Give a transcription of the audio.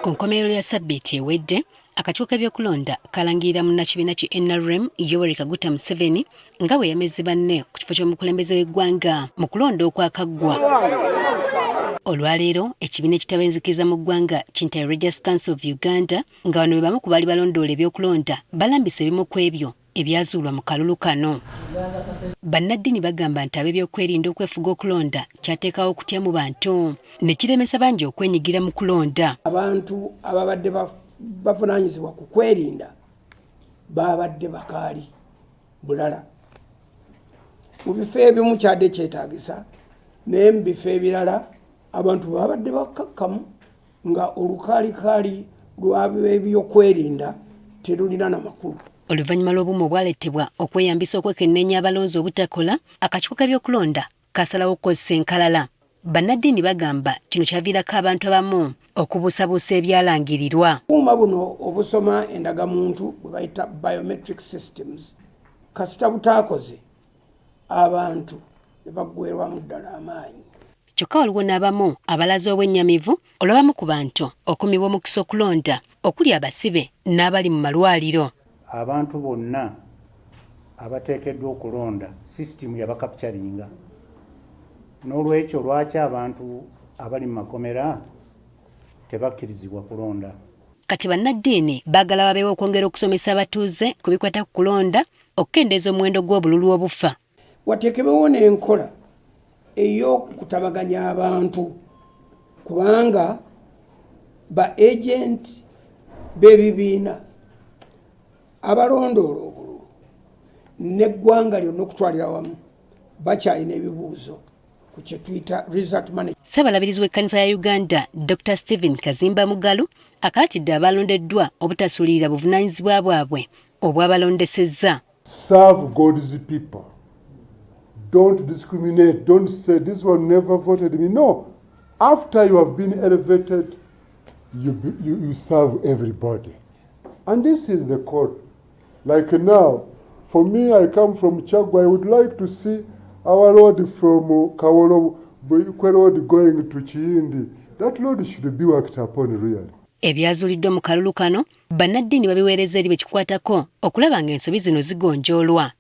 Ku nkomerero ya Ssabbiiti ewedde, akakiiko k'ebyokulonda kalangirira munnakibiina ki NRM Yoweri Kaguta Museveni nga bwe yameze banne ku kifo ky'omukulembeze w'eggwanga mu kulonda okwakaggwa. Olwaleero ekibiina ekitabenzikiriza mu ggwanga Kintai Religious Council of Uganda nga bano be bamu ku baali balondoola ebyokulonda balambise ebimu ku ebyo ebyazuulwa mu kalulu kano. Bannaddiini bagamba nti ab'ebyokwerinda okwefuga okulonda kyateekawo okutya mu bantu ne kiremesa bangi okwenyigira mu kulonda. Abantu ababadde bavunaanyizibwa ku kwerinda babadde bakaali bulala. Mu bifo ebimu kyadde kyetaagisa naye mu bifo ebirala abantu babadde bakkakkamu nga olukaalikaali lw'ebyokwerinda terulina na makulu. Oluvannyuma lw'obumu obwaleetebwa okweyambisa okwekenneenya abalonzi obutakola, akakiiko k'ebyokulonda kasalawo okukozesa enkalala. Bannaddiini bagamba kino kyaviirako abantu abamu okubuusabuusa ebyalangirirwa. Obuuma buno obusoma endagamuntu bwe bayita biometric systems kasita butaakoze abantu ne baggweerwamu ddala amaanyi. Kyokka waliwo n'abamu abalaze obwennyamivu olw'abamu ku bantu okumibwa omukisa okulonda okuli abasibe n'abali mu malwaliro. Abantu bonna abateekeddwa okulonda sisitimu yabakapityalinga. N'olwekyo lwaki abantu abali mu makomera tebakkirizibwa kulonda? Kati bannaddiini baagala babeewo okwongera okusomesa abatuuze ku bikwata ku kulonda okukendeeza omuwendo gw'obululu obufa. Wateekebwewo n'enkola ey'okutabaganya abantu kubanga ba agenti b'ebibiina abalondoola obululu n'eggwanga lyonna okutwalira wamu bakyalina ebibuuzo ku kye tuyita result management. Ssaabalabirizi w'ekkanisa ya Uganda Dr. Stephen Kazimba Mugalu akaatidde abalondeddwa obutasuulirira buvunaanyizibwa bwabwe obwabalondesezza. Serve God's people. Don't discriminate. Don't say this one never voted me. No. After you have been elevated, you serve everybody. And this is the code. Like now, for me, I come from Chagwa. I would like to see our road from Kawolo road going to Chiyindi. That road should be worked upon really. Ebyazuuliddwa mu kalulu kano, bannaddiini babiweereza eri be kikwatako okulaba ng'ensobi zino zigonjoolwa.